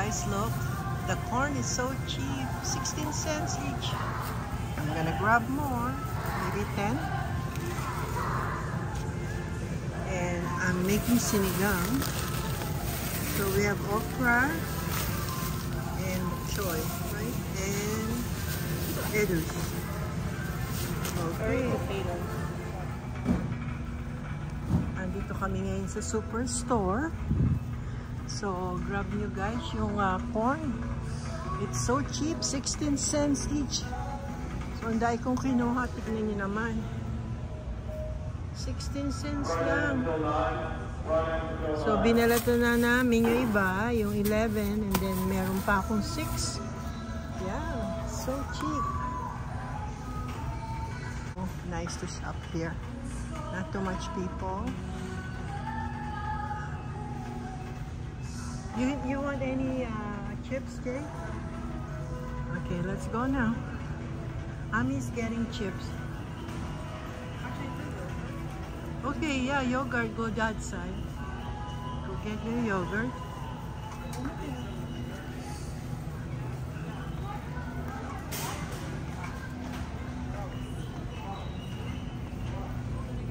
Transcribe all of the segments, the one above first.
guys, look. The corn is so cheap. 16 cents each. I'm gonna grab more. Maybe 10. And I'm making sinigang. So we have okra and choy, right? And edus. Okay. Andito kami ngayon sa superstore. So grab nyo guys yung corn. It's so cheap, 16 cents each. So ang dahil kong kinuha, tignan nyo naman. 16 cents lang. So binalatan na namin yung iba, yung 11, and then meron pa akong 6. Yeah, so cheap. Oh, nice to shop here. Not too much people. You want any chips, Jay? Okay, let's go now. Ami's getting chips. Okay, yeah, yogurt, go that side. Go get your yogurt.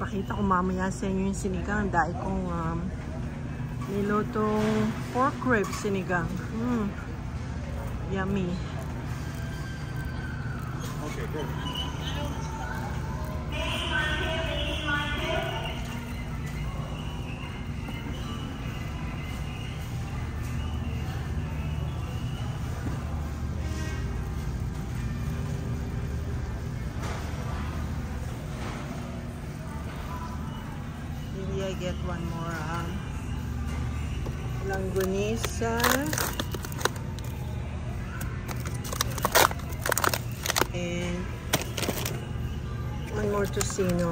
Pakita ko mamaya sa inyo yung sinigang. Dahil kong nilutong pork ribs sinigang. Yummy. Okay, good. Maybe I get one more langganisa and one more tocino.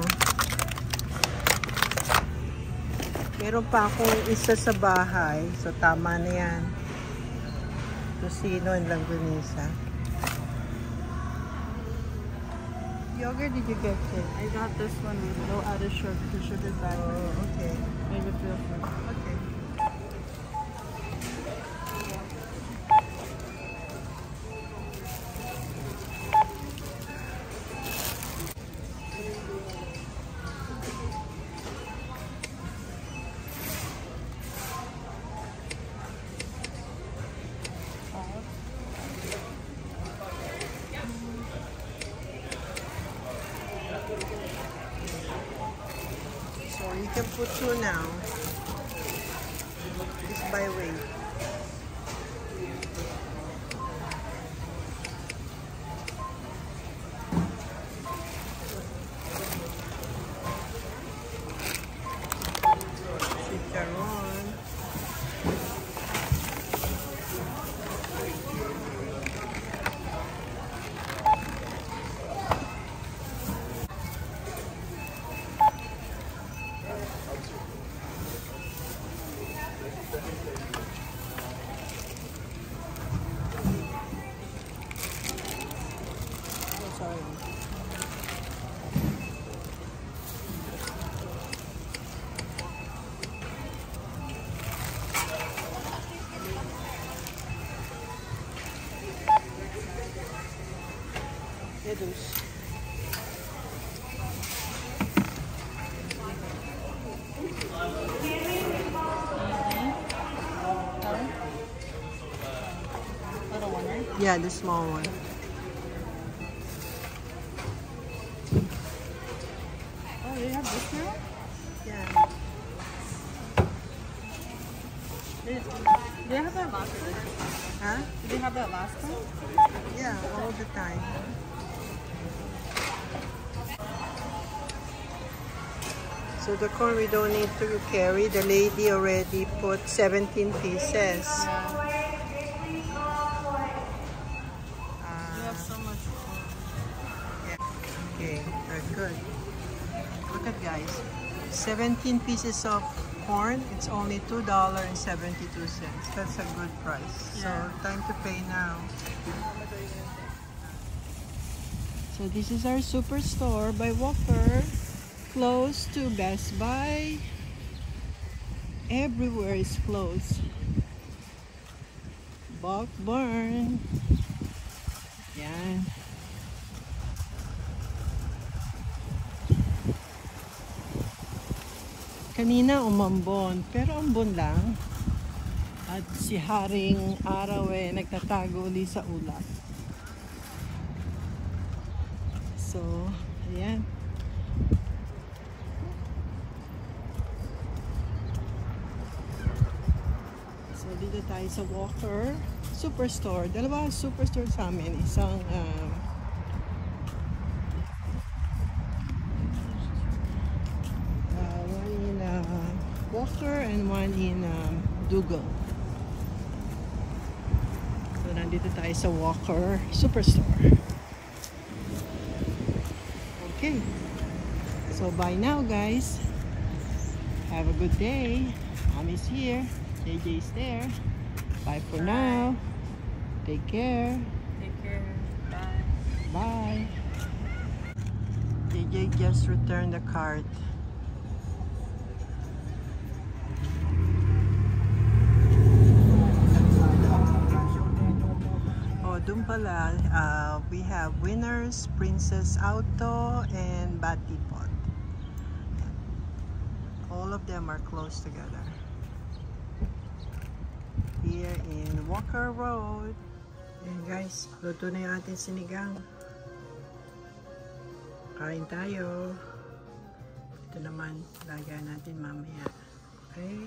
Meron pa akong isa sa bahay, so tama na yan. Tocino and langganisa. Yogurt, did you get it? I got this one with no added sugar. The sugar's bad. Oh, okay. Maybe feel free. Okay. You can put 2 now. It's by weight. Chicharron. Edus. Little one, right? Yeah, the small one. Oh, they have this now? Yeah. Did they have that last time? Huh? Did they have that last time? Yeah, all the time. So the corn we don't need to carry. The lady already put 17 pieces. You have so much corn. Yeah. Okay, they're good. Look at guys. 17 pieces of corn. It's only $2.72. That's a good price. So time to pay now. So this is our superstore by Walker. Close to Best Buy. Everywhere is closed. bulk burn. Yan. Kanina umambon, pero ambon lang. At si Haring Araw nagtatago ulit sa ulap. So, ayan. So, dito tayo sa Walker Superstore. Dalawa superstore sa amin. Isang one in Walker and one in Dougal. So, nandito tayo sa Walker Superstore. Okay. So, bye now, guys. Have a good day. Mommy's here. JJ's there. Bye for now. Take care. Take care. Bye. Bye. JJ just returned the cart. Oh, dun pala, we have Winners, Princess Auto, and Batipot. All of them are close together. Here in Walker Road. Ayan guys, luto na yung ating sinigang. Kain tayo. Ito naman, lagyan natin mamaya. Okay?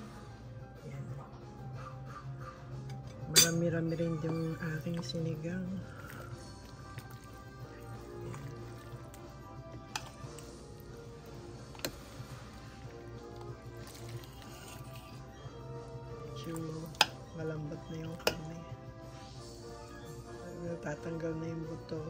Ayan. Marami-rami rin yung aking sinigang. Malambot na yung karne. Tatanggal na yung buto.